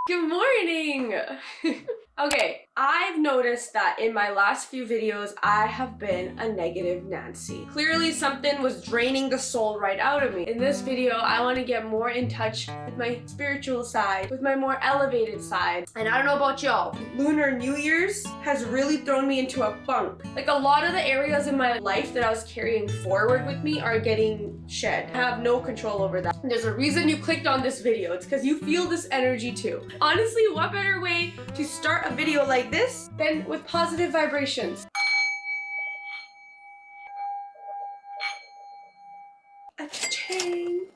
Good morning! Okay, I've noticed that in my last few videos, I have been a negative Nancy. Clearly something was draining the soul right out of me. In this video, I want to get more in touch with my spiritual side, with my more elevated side. And I don't know about y'all, Lunar New Year's has really thrown me into a funk. Like a lot of the areas in my life that I was carrying forward with me are getting shed. I have no control over that. And there's a reason you clicked on this video. It's because you feel this energy too. Honestly, what better way to start a video like this than with positive vibrations? A-cha-ching.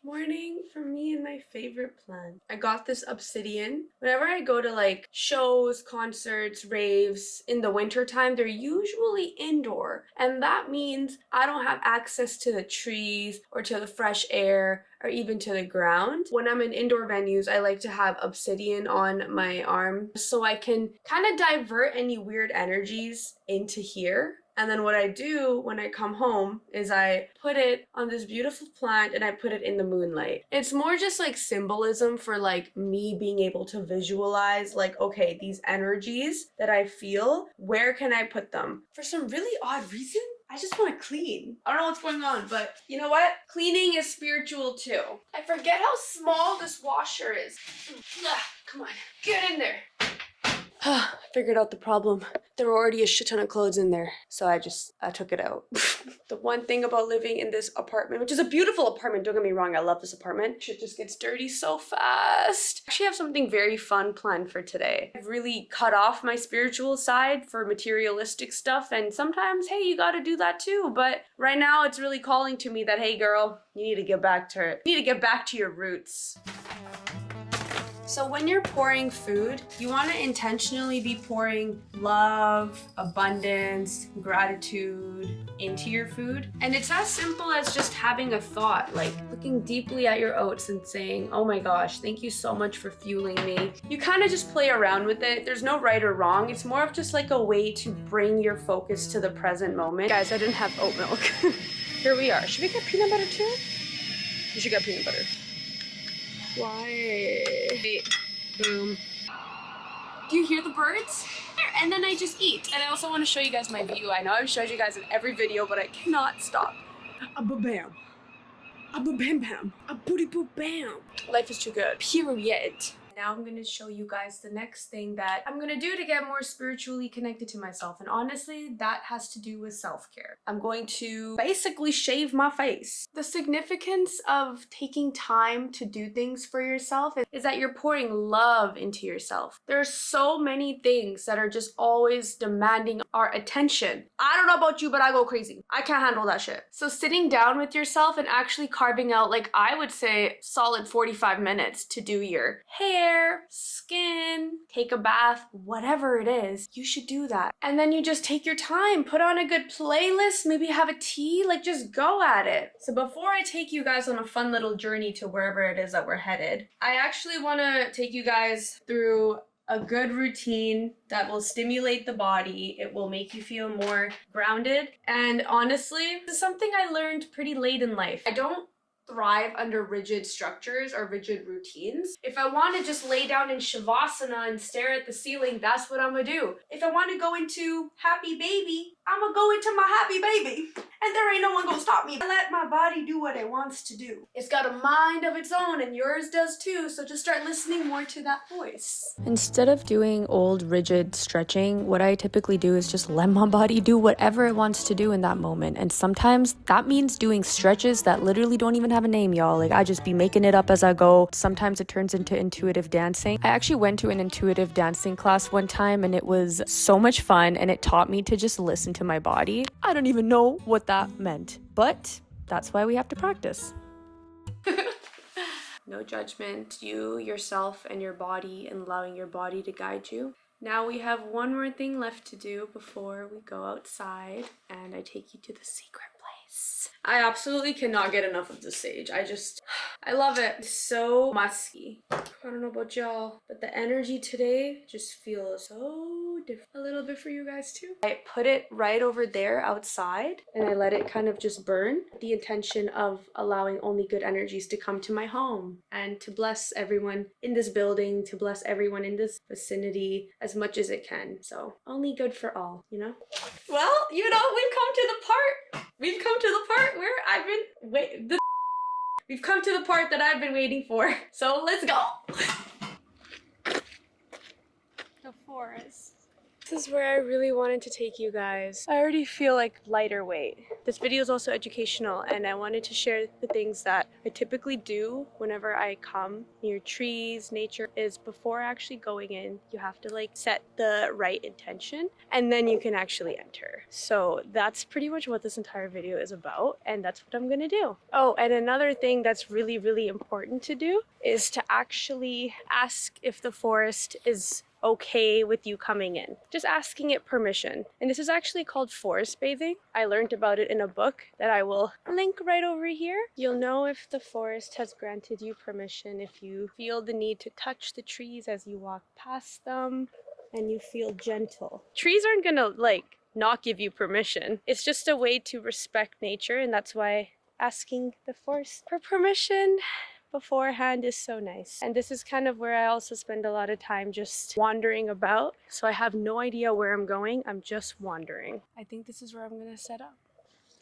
Morning for me and my favorite plant. I got this obsidian. Whenever I go to like shows, concerts, raves in the winter time, they're usually indoor. And that means I don't have access to the trees or to the fresh air or even to the ground. When I'm in indoor venues, I like to have obsidian on my arm so I can kind of divert any weird energies into here. And then what I do when I come home is I put it on this beautiful plant and I put it in the moonlight. It's more just like symbolism for like me being able to visualize like, okay, these energies that I feel, where can I put them? For some really odd reason, I just want to clean. I don't know what's going on, but you know what? Cleaning is spiritual too. I forget how small this washer is. Come on, get in there. I figured out the problem. There were already a shit ton of clothes in there, so I took it out. The one thing about living in this apartment, which is a beautiful apartment, don't get me wrong, I love this apartment, shit just gets dirty so fast. I actually have something very fun planned for today. I've really cut off my spiritual side for materialistic stuff, and sometimes, hey, you gotta do that too, but right now it's really calling to me that, hey girl, you need to get back to it. You need to get back to your roots. So when you're pouring food, you want to intentionally be pouring love, abundance, gratitude into your food. And it's as simple as just having a thought, like looking deeply at your oats and saying, oh my gosh, thank you so much for fueling me. You kind of just play around with it. There's no right or wrong. It's more of just like a way to bring your focus to the present moment. Guys, I didn't have oat milk. Here we are. Should we get peanut butter too? We should get peanut butter. Why? Boom. Do you hear the birds? And then I just eat. And I also want to show you guys my view. I know I've showed you guys in every video, but I cannot stop. A-ba-bam. A-ba-bam-bam. A-booty-boo-bam. Life is too good. Period. Now I'm gonna show you guys the next thing that I'm gonna do to get more spiritually connected to myself. And honestly, that has to do with self-care. I'm going to basically shave my face. The significance of taking time to do things for yourself is that you're pouring love into yourself. There are so many things that are just always demanding our attention. I don't know about you, but I go crazy. I can't handle that shit. So sitting down with yourself and actually carving out, like I would say, solid 45 minutes to do your hair, skin, take a bath, whatever it is, you should do that. And then you just take your time, put on a good playlist, maybe have a tea, like just go at it. So before I take you guys on a fun little journey to wherever it is that we're headed, I actually want to take you guys through a good routine that will stimulate the body. It will make you feel more grounded. And honestly, this is something I learned pretty late in life. I don't thrive under rigid structures or rigid routines. If I want to just lay down in shavasana and stare at the ceiling, that's what I'm gonna do. If I want to go into happy baby, I'm gonna go into my happy baby. And there ain't no one gonna stop me. I let my body do what it wants to do. It's got a mind of its own and yours does too, so just start listening more to that voice. Instead of doing old rigid stretching, what I typically do is just let my body do whatever it wants to do in that moment. And sometimes that means doing stretches that literally don't even have a name, y'all. Like I just be making it up as I go. Sometimes it turns into intuitive dancing. I actually went to an intuitive dancing class one time and it was so much fun and it taught me to just listen to my body. I don't even know what that meant, but that's why we have to practice. No judgment, you, yourself, and your body, and allowing your body to guide you. Now we have one more thing left to do before we go outside, and I take you to the secret place. I absolutely cannot get enough of the sage. I love it. It's so musky. I don't know about y'all, but the energy today just feels so a little bit for you guys too. I put it right over there outside and I let it kind of just burn. The intention of allowing only good energies to come to my home and to bless everyone in this building, to bless everyone in this vicinity as much as it can. So only good for all, you know? Well, you know, we've come to the part. We've come to the part where I've been We've come to the part that I've been waiting for. So let's go. The forest. This is where I really wanted to take you guys. I already feel like lighter weight. This video is also educational and I wanted to share the things that I typically do whenever I come near trees, nature, is before actually going in, you have to like set the right intention and then you can actually enter. So that's pretty much what this entire video is about and that's what I'm gonna do. Oh, and another thing that's really, really important to do is to actually ask if the forest is okay with you coming in. Just asking it permission. And this is actually called forest bathing. I learned about it in a book that I will link right over here. You'll know if the forest has granted you permission if you feel the need to touch the trees as you walk past them and you feel gentle. Trees aren't gonna like not give you permission. It's just a way to respect nature and that's why asking the forest for permission beforehand is so nice. And this is kind of where I also spend a lot of time just wandering about. So I have no idea where I'm going. I'm just wandering. I think this is where I'm gonna set up.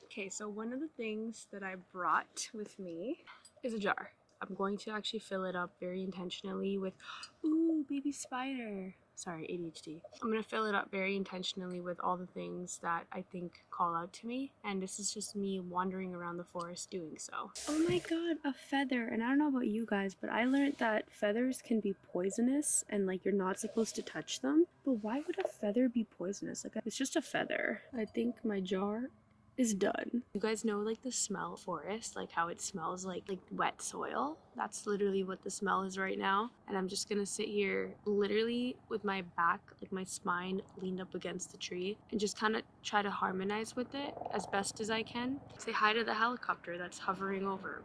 Okay, so one of the things that I brought with me is a jar. I'm going to actually fill it up very intentionally with, ooh, baby spider. Sorry, ADHD. I'm gonna fill it up very intentionally with all the things that I think call out to me. And this is just me wandering around the forest doing so. Oh my god, a feather. And I don't know about you guys, but I learned that feathers can be poisonous and like you're not supposed to touch them. But why would a feather be poisonous? Like it's just a feather. I think my jar is done. You guys know like the smell of forest, like how it smells like wet soil? That's literally what the smell is right now. And I'm just gonna sit here literally with my back, like my spine leaned up against the tree and just kind of try to harmonize with it as best as I can. Say hi to the helicopter that's hovering over.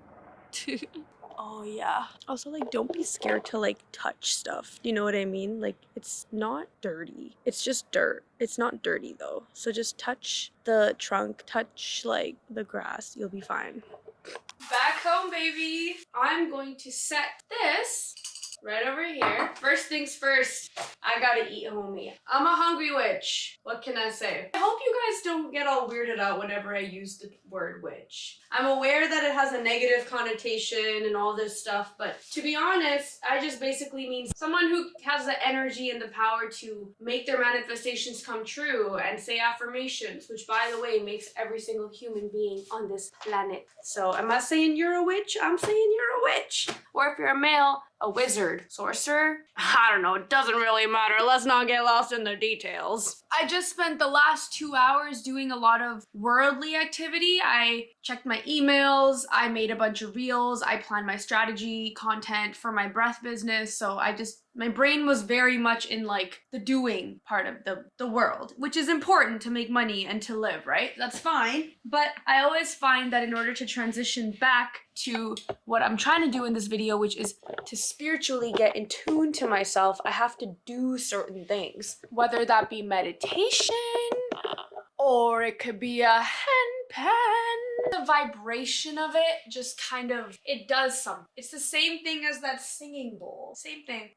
Oh yeah. Also like don't be scared to like touch stuff. You know what I mean? Like it's not dirty. It's just dirt. It's not dirty though. So just touch the trunk, touch like the grass. You'll be fine. Back home, baby. I'm going to set this right over here. First things first, I gotta eat, homie. I'm a hungry witch. What can I say? I hope you guys don't get all weirded out whenever I use the word witch. I'm aware that it has a negative connotation and all this stuff, but to be honest, I just basically mean someone who has the energy and the power to make their manifestations come true and say affirmations, which by the way makes every single human being on this planet. So am I saying you're a witch? I'm saying you're a witch. Or if you're a male, a wizard, sorcerer, I don't know, it doesn't really matter. Let's not get lost in the details. I just spent the last 2 hours doing a lot of worldly activity. I checked my emails, I made a bunch of reels, I planned my strategy content for my breath business. So my brain was very much in like the doing part of the world, which is important to make money and to live, right? That's fine. But I always find that in order to transition back to what I'm trying to do in this video, which is to spiritually get in tune to myself, I have to do certain things. Whether that be meditation, or it could be a handpan. The vibration of it just kind of, it does something. It's the same thing as that singing bowl. Same thing.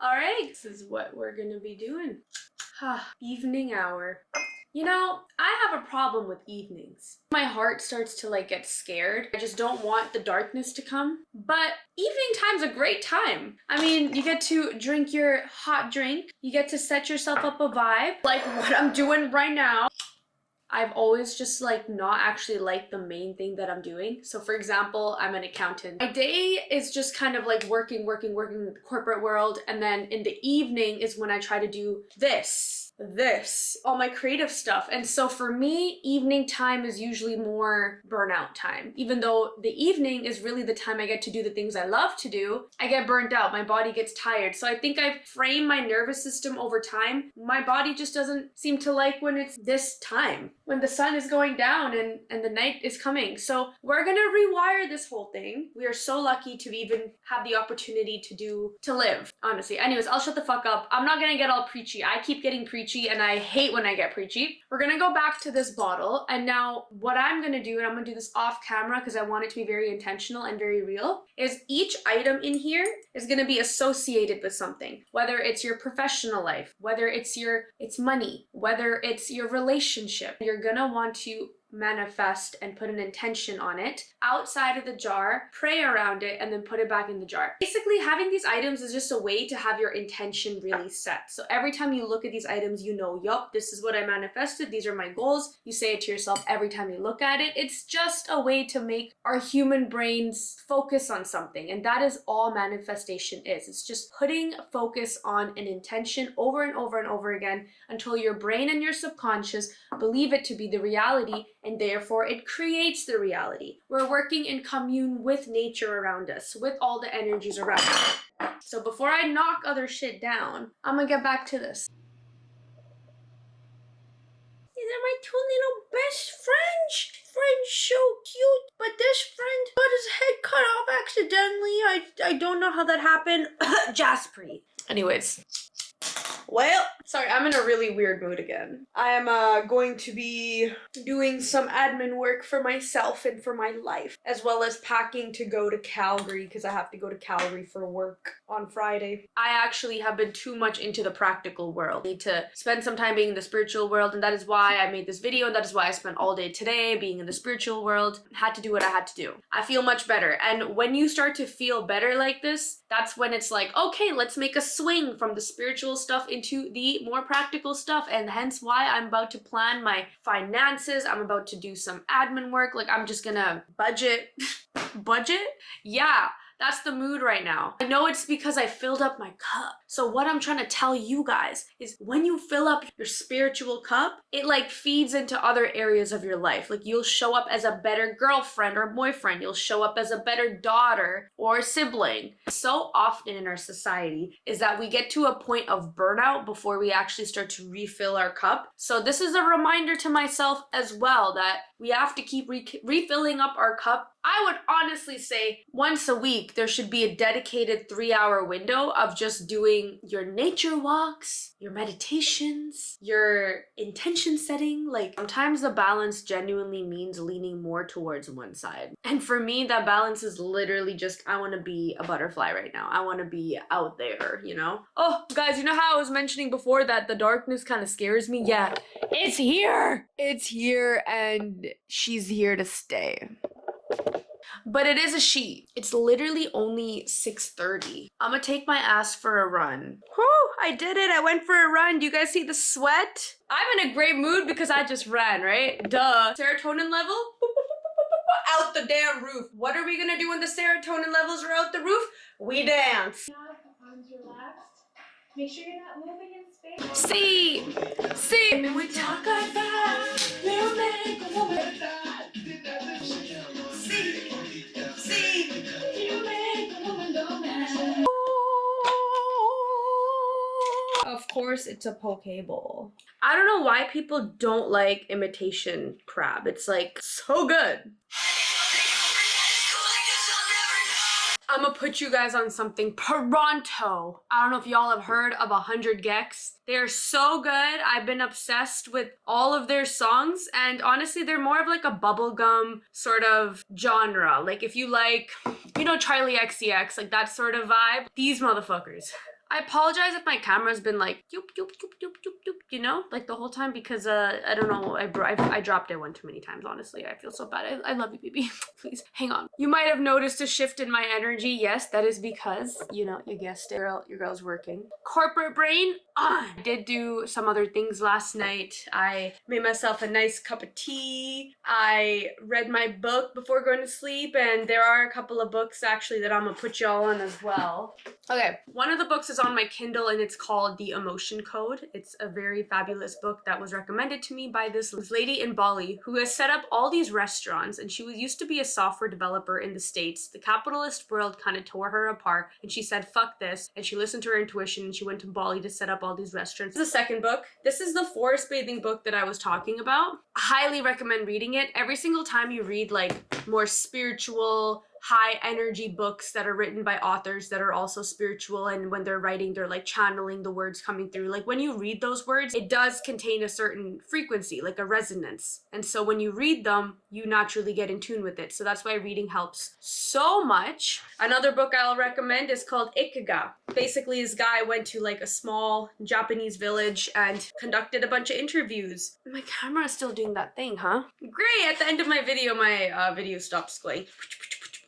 All right, this is what we're gonna be doing. Evening hour. You know, I have a problem with evenings. My heart starts to like get scared. I just don't want the darkness to come. But evening time's a great time. I mean, you get to drink your hot drink. You get to set yourself up a vibe, like what I'm doing right now. I've always just like not actually liked the main thing that I'm doing. So for example, I'm an accountant. My day is just kind of like working in the corporate world. And then in the evening is when I try to do this, this, all my creative stuff. And so for me, evening time is usually more burnout time. Even though the evening is really the time I get to do the things I love to do, I get burnt out. My body gets tired. So I think I've framed my nervous system over time. My body just doesn't seem to like when it's this time, when the sun is going down and the night is coming. So we're gonna rewire this whole thing. We are so lucky to even have the opportunity to live, honestly. Anyways, I'll shut the fuck up. I'm not gonna get all preachy. I keep getting preachy and I hate when I get preachy. We're gonna go back to this bottle, and now what I'm gonna do, and I'm gonna do this off camera because I want it to be very intentional and very real, is each item in here is gonna be associated with something. Whether it's your professional life, whether it's money, whether it's your relationship. You're gonna want to manifest and put an intention on it outside of the jar, pray around it, and then put it back in the jar. Basically, having these items is just a way to have your intention really set. So every time you look at these items, you know, yup, this is what I manifested, these are my goals. You say it to yourself every time you look at it. It's just a way to make our human brains focus on something, and that is all manifestation is. It's just putting focus on an intention over and over and over again until your brain and your subconscious believe it to be the reality, and therefore it creates the reality. We're working in commune with nature around us, with all the energies around us. So before I knock other shit down, I'm gonna get back to this. These are my two little best friends. Friends so cute, but this friend got his head cut off accidentally. I don't know how that happened. Jaspri. Anyways. Well, sorry, I'm in a really weird mood again. I am going to be doing some admin work for myself and for my life, as well as packing to go to Calgary because I have to go to Calgary for work on Friday. I actually have been too much into the practical world. I need to spend some time being in the spiritual world, and that is why I made this video, and that is why I spent all day today being in the spiritual world. Had to do what I had to do. I feel much better, and when you start to feel better like this, that's when it's like, okay, let's make a swing from the spiritual stuff into the more practical stuff, and hence why I'm about to plan my finances. I'm about to do some admin work. Like, I'm just gonna budget. Budget? Yeah. That's the mood right now. I know it's because I filled up my cup. So what I'm trying to tell you guys is when you fill up your spiritual cup, it like feeds into other areas of your life. Like you'll show up as a better girlfriend or boyfriend. You'll show up as a better daughter or sibling. So often in our society is that we get to a point of burnout before we actually start to refill our cup. So this is a reminder to myself as well that we have to keep refilling up our cup. I would honestly say once a week, there should be a dedicated 3-hour window of just doing your nature walks, your meditations, your intention setting. Like sometimes the balance genuinely means leaning more towards one side. And for me, that balance is literally just, I want to be a butterfly right now. I want to be out there, you know? Oh, guys, you know how I was mentioning before that the darkness kind of scares me? Yeah, it's here. It's here and she's here to stay. But it is a she. It's literally only 6:30. I'm gonna take my ass for a run. Whew, I did it. I went for a run. Do you guys see the sweat? I'm in a great mood because I just ran, right? Duh. Serotonin level? Out the damn roof. What are we gonna do when the serotonin levels are out the roof? We dance. Arms relaxed. Make sure you're not moving in space. See. And we talk like that. We'll make a woman die. Of course, it's a poke bowl. I don't know why people don't like imitation crab. It's like so good. I'm gonna put you guys on something pronto. I don't know if y'all have heard of 100 Gex. They're so good. I've been obsessed with all of their songs, and honestly, they're more of like a bubblegum sort of genre. Like if you like, you know, Charlie XCX, like that sort of vibe. These motherfuckers. I apologize if my camera's been like doop doop doop doop doop doop, you know, like the whole time because I don't know, I dropped it one too many times. Honestly, I feel so bad. I love you, baby. Please hang on. You might have noticed a shift in my energy. Yes, that is because, you know, you guessed it, your girl's working. Corporate brain on. I did do some other things last night. I made myself a nice cup of tea. I read my book before going to sleep, and there are a couple of books actually that I'm gonna put y'all on as well. Okay, one of the books is on my Kindle and it's called The Emotion Code. It's a very fabulous book that was recommended to me by this lady in Bali who has set up all these restaurants, and she used to be a software developer in the States. The capitalist world kind of tore her apart and she said, fuck this, and she listened to her intuition and she went to Bali to set up all these restaurants. This is the second book. This is the forest bathing book that I was talking about. I highly recommend reading it. Every single time you read like more spiritual, high energy books that are written by authors that are also spiritual, and when they're writing they're like channeling the words coming through, like when you read those words it does contain a certain frequency, like a resonance, and so when you read them you naturally get in tune with it. So that's why reading helps so much. Another book I'll recommend is called Ikiga. Basically this guy went to like a small Japanese village and conducted a bunch of interviews. My camera is still doing that thing, huh? Great, at the end of my video my video stops going.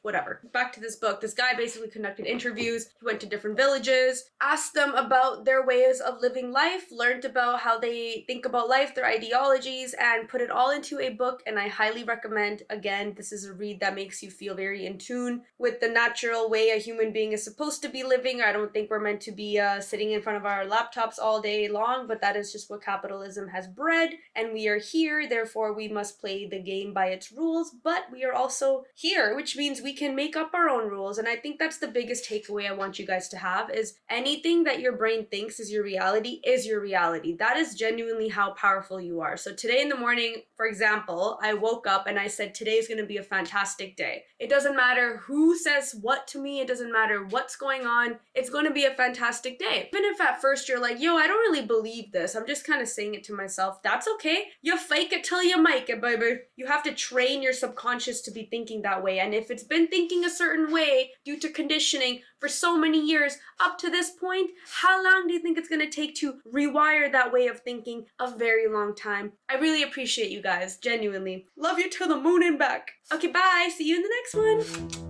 Whatever. Back to this book. This guy basically conducted interviews. He went to different villages, asked them about their ways of living life, learned about how they think about life, their ideologies, and put it all into a book. And I highly recommend, again, this is a read that makes you feel very in tune with the natural way a human being is supposed to be living. I don't think we're meant to be sitting in front of our laptops all day long, but that is just what capitalism has bred. And we are here, therefore we must play the game by its rules, but we are also here, which means we can make up our own rules. And I think that's the biggest takeaway I want you guys to have, is anything that your brain thinks is your reality is your reality. That is genuinely how powerful you are. So today in the morning, for example, I woke up and I said, today's gonna be a fantastic day. It doesn't matter who says what to me, it doesn't matter what's going on, it's gonna be a fantastic day. Even if at first you're like, yo, I don't really believe this, I'm just kind of saying it to myself, that's okay. You fake it till you make it, baby. You have to train your subconscious to be thinking that way. And if it's been thinking a certain way due to conditioning for so many years up to this point, how long do you think it's going to take to rewire that way of thinking? A very long time. I really appreciate you guys, genuinely. Love you to the moon and back. Okay, bye. See you in the next one.